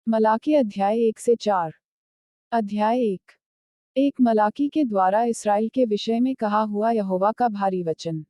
मलाकी अध्याय 1 से 4। अध्याय 1। एक मलाकी के द्वारा इसराइल के विषय में कहा हुआ यहोवा का भारी वचन।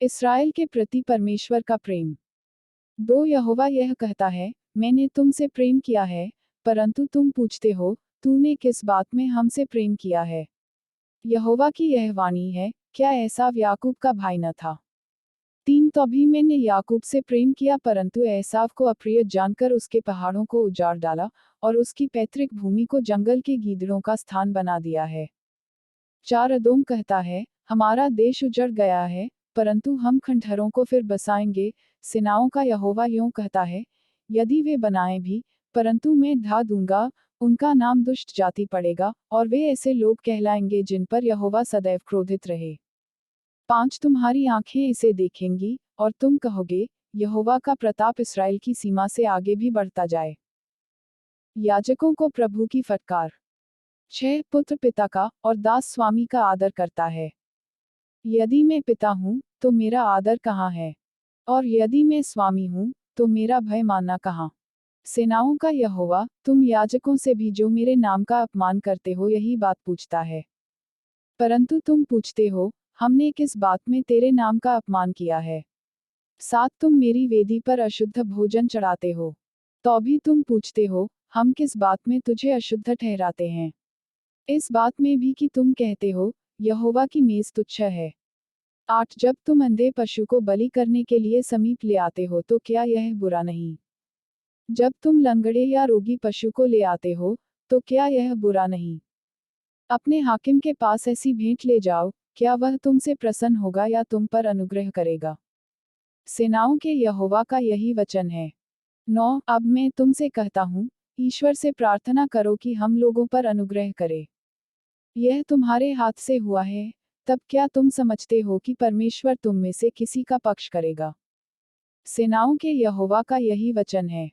इसराइल के प्रति परमेश्वर का प्रेम। 2 यहोवा यह कहता है, मैंने तुमसे प्रेम किया है, परंतु तुम पूछते हो, तूने किस बात में हमसे प्रेम किया है। यहोवा की यह वाणी है, क्या एसाव याकूब का भाई न था। 3 तो भी मैंने याकूब से प्रेम किया, परंतु एसाव को अप्रिय जानकर उसके पहाड़ों को उजाड़ डाला, और उसकी पैतृक भूमि को जंगल के गीदड़ों का स्थान बना दिया है। 4 अदोम कहता है, हमारा देश उजड़ गया है, परंतु हम खंडहरों को फिर बसाएंगे। सेनाओं का यहोवा यूं कहता है, यदि वे बनाएं भी, परंतु मैं ढा दूंगा, उनका नाम दुष्ट जाति पड़ेगा, और वे ऐसे लोग कहलाएंगे जिन पर यहोवा सदैव क्रोधित रहे। 5 तुम्हारी आंखें इसे देखेंगी, और तुम कहोगे, यहोवा का प्रताप इसराइल की सीमा से आगे भी बढ़ता जाए। याजकों को प्रभु की फटकार। 6 पुत्र पिता का और दास स्वामी का आदर करता है। यदि मैं पिता हूँ, तो मेरा आदर कहाँ है? और यदि मैं स्वामी हूँ, तो मेरा भय मानना कहाँ? सेनाओं का यहोवा, तुम याजकों से भी जो मेरे नाम का अपमान करते हो यही बात पूछता है। परंतु तुम पूछते हो, हमने किस बात में तेरे नाम का अपमान किया है? 7 तुम मेरी वेदी पर अशुद्ध भोजन चढ़ाते हो। तो भी तुम पूछते हो, हम किस बात में तुझे अशुद्ध ठहराते हैं? इस बात में भी कि तुम कहते हो, यहोवा की मेज तुच्छ है। 8 जब तुम अंधे पशु को बलि करने के लिए समीप ले आते हो तो क्या यह बुरा नहीं? जब तुम लंगड़े या रोगी पशु को ले आते हो, तो क्या यह बुरा नहीं? अपने हाकिम के पास ऐसी भेंट ले जाओ, क्या वह तुमसे प्रसन्न होगा या तुम पर अनुग्रह करेगा? सेनाओं के यहोवा का यही वचन है। 9 अब मैं तुमसे कहता हूँ, ईश्वर से प्रार्थना करो कि हम लोगों पर अनुग्रह करे। यह तुम्हारे हाथ से हुआ है, तब क्या तुम समझते हो कि परमेश्वर तुम में से किसी का पक्ष करेगा? सेनाओं के यहोवा का यही वचन है।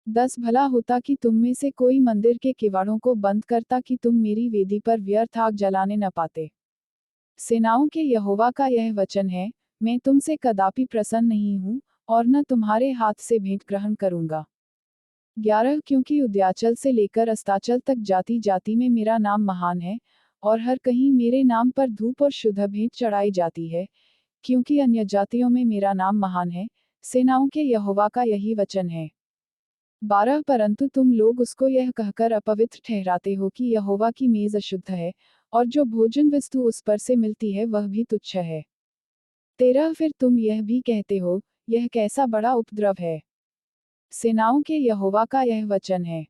10 भला होता कि तुम में से कोई मंदिर के किवाड़ों को बंद करता कि तुम मेरी वेदी पर व्यर्थ आग जलाने न पाते। सेनाओं के यहोवा का यह वचन है, मैं तुमसे कदापि प्रसन्न नहीं हूँ, और न तुम्हारे हाथ से भेंट ग्रहण करूंगा। 11 क्योंकि उद्याचल से लेकर अस्ताचल तक जाति जाति में मेरा नाम महान है, और हर कहीं मेरे नाम पर धूप और शुद्ध भेंट चढ़ाई जाती है, क्योंकि अन्य जातियों में मेरा नाम महान है। सेनाओं के यहोवा का यही वचन है। 12 परंतु तुम लोग उसको यह कहकर अपवित्र ठहराते हो कि यहोवा की मेज अशुद्ध है, और जो भोजन वस्तु उस पर से मिलती है वह भी तुच्छ है। 13 फिर तुम यह भी कहते हो, यह कैसा बड़ा उपद्रव है। सेनाओं के यहोवा का यह वचन है।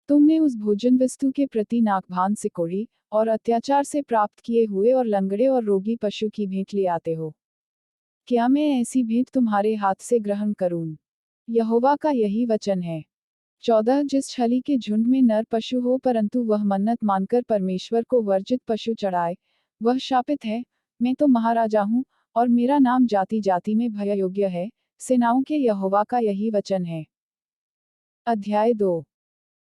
तुमने उस भोजन वस्तु के प्रति नाकभान सिकोड़ी, और अत्याचार से प्राप्त किए हुए और लंगड़े और रोगी पशु की भेंट ले आते हो। क्या मैं ऐसी भेंट तुम्हारे हाथ से ग्रहण करूं? यहोवा का यही वचन है। 14 जिस छली के झुंड में नर पशु हो परंतु वह मन्नत मानकर परमेश्वर को वर्जित पशु चढ़ाए, वह शापित है। मैं तो महाराजा हूँ, और मेरा नाम जाति जाति में भय योग्य है। सेनाओं के यहोवा का यही वचन है। अध्याय 2।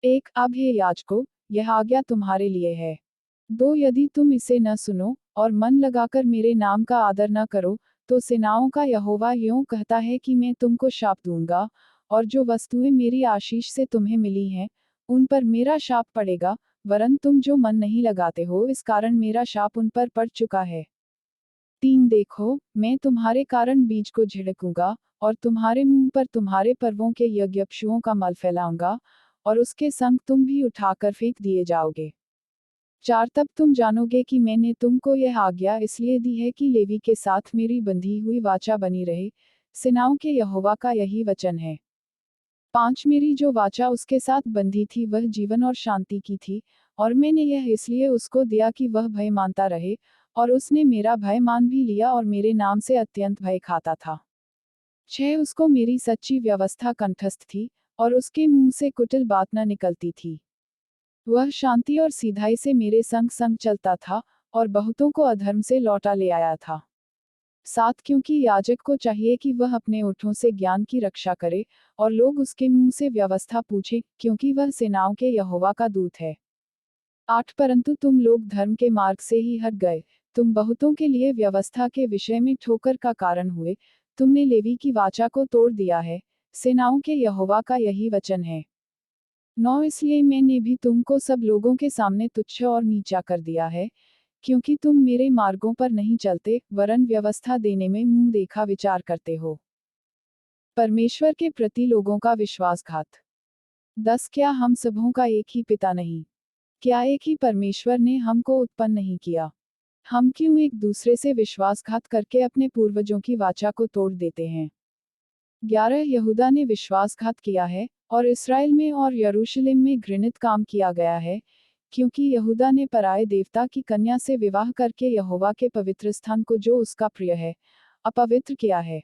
1 अब हे याजकों, यह आज्ञा तुम्हारे लिए है। 2 यदि तुम इसे न सुनो, और मन लगाकर मेरे नाम का आदर न करो, तो सेनाओं का यहोवा यूं कहता है कि मैं तुमको शाप दूंगा, और जो वस्तुएं मेरी आशीष से तुम्हें मिली हैं, उन पर मेरा शाप पड़ेगा, वरन तुम जो मन नहीं लगाते हो इस कारण मेरा शाप उन पर पड़ चुका है। 3 देखो, मैं तुम्हारे कारण बीज को झिड़कूंगा, और तुम्हारे मुंह पर तुम्हारे पर्वों के यज्ञपशुओं का मल फैलाऊंगा, और उसके संग तुम भी उठाकर फेंक दिए जाओगे। 4 तब तुम जानोगे कि मैंने तुमको यह आज्ञा इसलिए दी है कि लेवी के साथ मेरी बंधी हुई वाचा बनी रहे। सेनाओं के यहोवा का यही वचन है। 5 मेरी जो वाचा उसके साथ बंधी थी वह जीवन और शांति की थी, और मैंने यह इसलिए उसको दिया कि वह भय मानता रहे, और उसने मेरा भय मान भी लिया और मेरे नाम से अत्यंत भय खाता था। 6 उसको मेरी सच्ची व्यवस्था कंठस्थ थी, और उसके मुंह से कुटिल बात न निकलती थी। वह शांति और सीधाई से मेरे संग संग चलता था, और बहुतों को अधर्म से लौटा ले आया था। 7 क्योंकि याजक को चाहिए कि वह अपने ओठों से ज्ञान की रक्षा करे, और लोग उसके मुंह से व्यवस्था पूछें, क्योंकि वह सेनाओं के यहोवा का दूत है। 8 परंतु तुम लोग धर्म के मार्ग से ही हट गए, तुम बहुतों के लिए व्यवस्था के विषय में ठोकर का कारण हुए, तुमने लेवी की वाचा को तोड़ दिया है। सेनाओं के यहोवा का यही वचन है। 9 इसलिए मैंने भी तुमको सब लोगों के सामने तुच्छ और नीचा कर दिया है, क्योंकि तुम मेरे मार्गों पर नहीं चलते, वरन व्यवस्था देने में मुंह देखा विचार करते हो। परमेश्वर के प्रति लोगों का विश्वासघात। 10 क्या हम सबों का एक ही पिता नहीं? क्या एक ही परमेश्वर ने हमको उत्पन्न नहीं किया? हम क्यों एक दूसरे से विश्वासघात करके अपने पूर्वजों की वाचा को तोड़ देते हैं? 11 यहूदा ने विश्वासघात किया है, और इसराइल में और यरूशलेम में घृणित काम किया गया है, क्योंकि यहूदा ने पराये देवता की कन्या से विवाह करके यहोवा के पवित्र स्थान को जो उसका प्रिय है, अपवित्र किया है।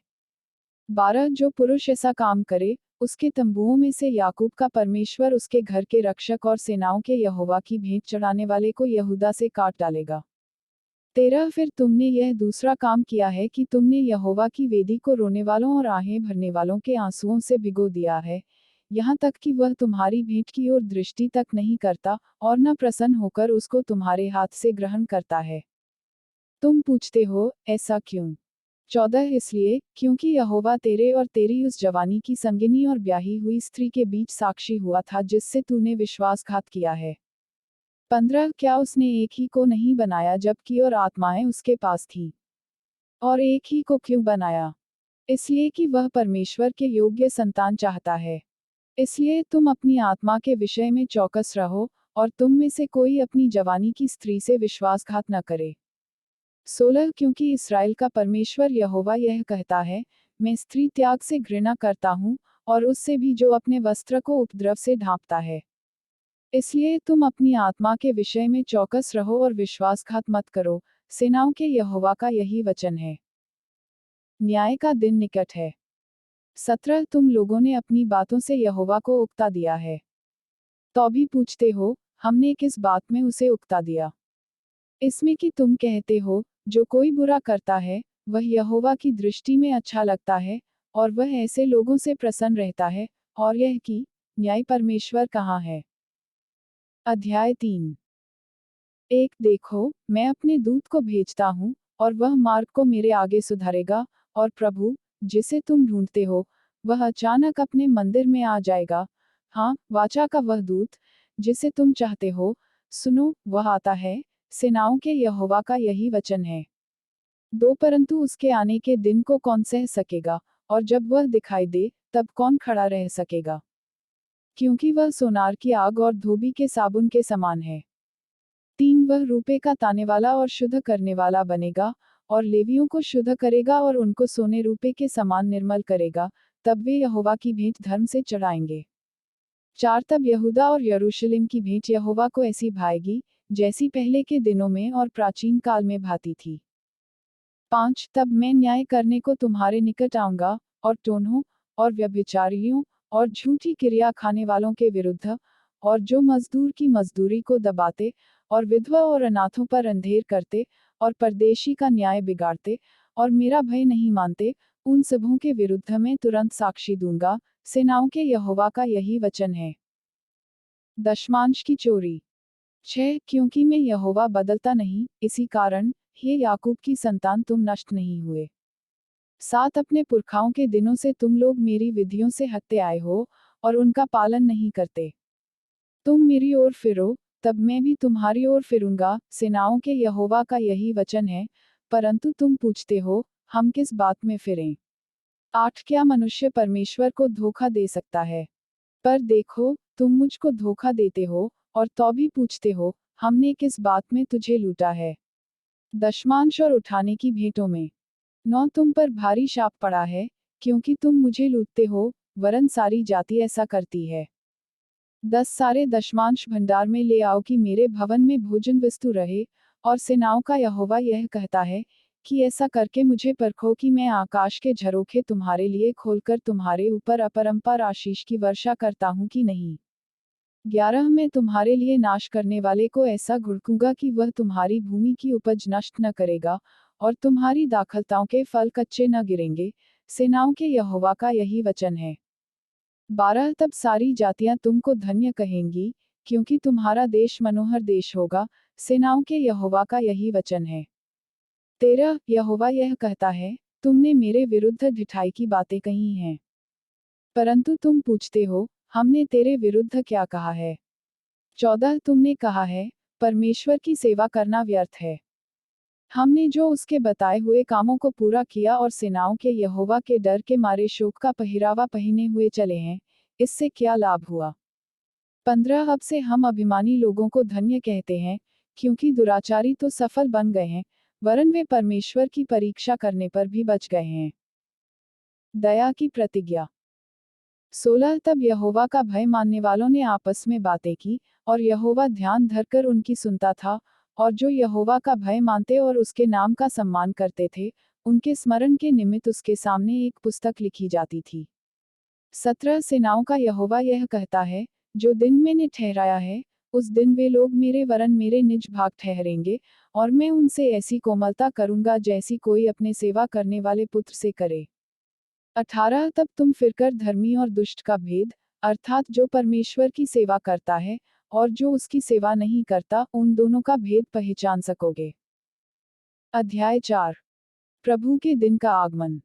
12 जो पुरुष ऐसा काम करे, उसके तंबुओं में से याकूब का परमेश्वर उसके घर के रक्षक और सेनाओं के यहोवा की भेंट चढ़ाने वाले को यहूदा से काट डालेगा। 13 फिर तुमने यह दूसरा काम किया है कि तुमने यहोवा की वेदी को रोने वालों और आहें भरने वालों के आंसुओं से भिगो दिया है, यहाँ तक कि वह तुम्हारी भेंट की ओर दृष्टि तक नहीं करता, और न प्रसन्न होकर उसको तुम्हारे हाथ से ग्रहण करता है। तुम पूछते हो, ऐसा क्यों? 14 इसलिए, क्योंकि यहोवा तेरे और तेरी उस जवानी की संगिनी और ब्याही हुई स्त्री के बीच साक्षी हुआ था जिससे तूने विश्वासघात किया है। 15 क्या उसने एक ही को नहीं बनाया जबकि और आत्माएं उसके पास थीं? और एक ही को क्यों बनाया? इसलिए कि वह परमेश्वर के योग्य संतान चाहता है। इसलिए तुम अपनी आत्मा के विषय में चौकस रहो, और तुम में से कोई अपनी जवानी की स्त्री से विश्वासघात न करे। 16 क्योंकि इसराइल का परमेश्वर यहोवा यह कहता है, मैं स्त्री त्याग से घृणा करता हूँ, और उससे भी जो अपने वस्त्र को उपद्रव से ढांपता है। इसलिए तुम अपनी आत्मा के विषय में चौकस रहो और विश्वासघात मत करो, सेनाओं के यहोवा का यही वचन है। न्याय का दिन निकट है। 17 तुम लोगों ने अपनी बातों से यहोवा को उकता दिया है। तो भी पूछते हो, हमने किस बात में उसे उकता दिया? इसमें कि तुम कहते हो, जो कोई बुरा करता है, वह यहोवा की दृष्टि में अच्छा लगता है, और वह ऐसे लोगों से प्रसन्न रहता है, और यह कि न्याय परमेश्वर कहाँ है? अध्याय 3। 1 देखो, मैं अपने दूत को भेजता हूँ, और वह मार्ग को मेरे आगे सुधारेगा, और प्रभु, जिसे तुम ढूंढते हो, वह अचानक अपने मंदिर में आ जाएगा। हाँ, वाचा का वह दूत, जिसे तुम चाहते हो, सुनो, वह आता है, सेनाओं के यहोवा का यही वचन है। 2 परंतु उसके आने के दिन को कौन सह सकेगा, और जब वह दिखाई दे, तब कौन खड़ा रह सकेगा? क्योंकि वह सोनार की आग और धोबी के साबुन के समान है। 3 वह रूपे का ताने वाला और शुद्ध करने वाला बनेगा, और लेवियों को शुद्ध करेगा और उनको सोने रूपे के समान निर्मल करेगा, तब वे यहोवा की भेंट धर्म से चढ़ाएंगे। 4 तब यहूदा और यरूशलेम की भेंट यहोवा को ऐसी भाएगी, जैसी पहले के दिनों में और प्राचीन काल में भाती थी। 5 तब मैं न्याय करने को तुम्हारे निकट आऊंगा, और टोन्हों, और व्यभिचारियों, और झूठी क्रिया खाने वालों के विरुद्ध, और जो मजदूर की मजदूरी को दबाते, और विधवा और अनाथों पर अंधेर करते, और परदेशी का न्याय बिगाड़ते, और मेरा भय नहीं मानते, उन सबों के विरुद्ध मैं तुरंत साक्षी दूंगा, सेनाओं के यहोवा का यही वचन है। दशमांश की चोरी। 6 क्योंकि मैं यहोवा बदलता नहीं, इसी कारण, हे याकूब की संतान तुम नष्ट नहीं हुए। 7 अपने पुरखाओं के दिनों से तुम लोग मेरी विधियों से हटते आए हो, और उनका पालन नहीं करते। तुम मेरी ओर फिरो, तब मैं भी तुम्हारी ओर फिरूंगा, सेनाओं के यहोवा का यही वचन है, परंतु तुम पूछते हो, हम किस बात में फिरें? 8 क्या मनुष्य परमेश्वर को धोखा दे सकता है? पर देखो, तुम मुझको धोखा देते हो, और तो भी पूछते हो, हमने किस बात में तुझे लूटा है? दशमांश और उठाने की भेंटों में। 9 तुम पर भारी शाप पड़ा है, क्योंकि तुम मुझे लूटते हो, वरन सारी जाति ऐसा करती है। 10 सारे दशमांश भंडार में ले आओ कि मेरे भवन में भोजन वस्तु रहे, और सेनाओं का यहोवा यह कहता है, कि ऐसा करके मुझे परखो कि मैं आकाश के झरोखे तुम्हारे लिए खोलकर तुम्हारे ऊपर अपरंपार आशीष की वर्षा करता हूँ कि नहीं। 11 मैं तुम्हारे लिए नाश करने वाले को ऐसा घुड़कूंगा कि वह तुम्हारी भूमि की उपज नष्ट न करेगा, और तुम्हारी दाखलताओं के फल कच्चे न गिरेंगे, सेनाओं के यहोवा का यही वचन है। 12 तब सारी जातियां तुमको धन्य कहेंगी, क्योंकि तुम्हारा देश मनोहर देश होगा, सेनाओं के यहोवा का यही वचन है। 13 यहोवा यह कहता है, तुमने मेरे विरुद्ध ढिठाई की बातें कही हैं। परंतु तुम पूछते हो, हमने तेरे विरुद्ध क्या कहा है? 14 तुमने कहा है, परमेश्वर की सेवा करना व्यर्थ है। हमने जो उसके बताए हुए कामों को पूरा किया और सेनाओं के यहोवा के डर के मारे शोक का पहिरावा पहने हुए चले हैं, इससे क्या लाभ हुआ? 15 अब से हम अभिमानी लोगों को धन्य कहते हैं, क्योंकि दुराचारी तो सफल बन गए हैं, वरन वे परमेश्वर की परीक्षा करने पर भी बच गए हैं। दया की प्रतिज्ञा। 16 तब यहोवा का भय मानने वालों ने आपस में बातें की, और यहोवा ध्यान धरकर उनकी सुनता था, और जो यहोवा का भय मानते और उसके नाम का सम्मान करते थे, उनके स्मरण के निमित्त उसके सामने एक पुस्तक लिखी जाती थी। 17 सेनाओं का यहोवा यह कहता है, जो दिन मैंने ठहराया है, उस दिन वे लोग मेरे वरन मेरे निज भाग ठहरेंगे, और मैं उनसे ऐसी कोमलता करूंगा जैसी कोई अपने सेवा करने वाले पुत्र से करे। 18 तब तुम फिरकर धर्मी और दुष्ट का भेद, अर्थात जो परमेश्वर की सेवा करता है, और जो उसकी सेवा नहीं करता, उन दोनों का भेद पहचान सकोगे। अध्याय 4। प्रभु के दिन का आगमन।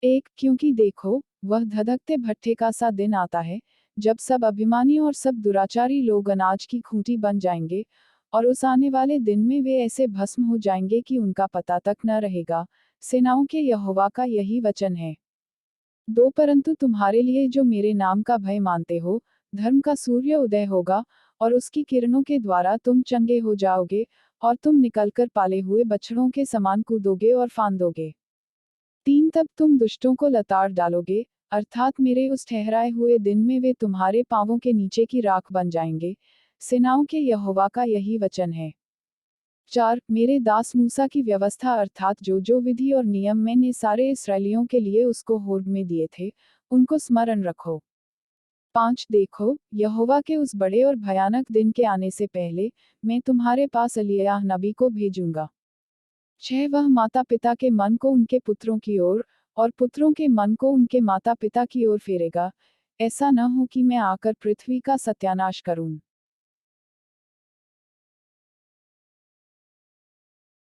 1 क्योंकि देखो, वह धधकते भट्ठे का सा दिन आता है, जब सब अभिमानी और सब दुराचारी लोग अनाज की खूंटी बन जाएंगे, और उस आने वाले दिन में वे ऐसे भस्म हो जाएंगे कि उनका पता तक न रहेगा। सेनाओं के यहोवा का यही वचन है। 2 परंतु तुम्हारे लिए जो मेरे नाम का भय मानते हो, धर्म का सूर्य उदय होगा, और उसकी किरणों के द्वारा तुम चंगे हो जाओगे, और तुम निकलकर पाले हुए बछड़ों के समान कूदोगे और फांदोगे। 3 तब तुम दुष्टों को लताड़ डालोगे, अर्थात मेरे उस ठहराए हुए दिन में वे तुम्हारे पांवों के नीचे की राख बन जाएंगे। सेनाओं के यहोवा का यही वचन है। 4 मेरे दास मूसा की व्यवस्था अर्थात जो जो विधि और नियम मैंने सारे इस्राएलियों के लिए उसको होर्ब में दिए थे, उनको स्मरण रखो। 5 देखो, यहोवा के उस बड़े और भयानक दिन के आने से पहले, मैं तुम्हारे पास एलिय्याह नबी को भेजूंगा। 6 वह माता पिता के मन को उनके पुत्रों की ओर, और पुत्रों के मन को उनके माता पिता की ओर फेरेगा, ऐसा न हो कि मैं आकर पृथ्वी का सत्यानाश करूं।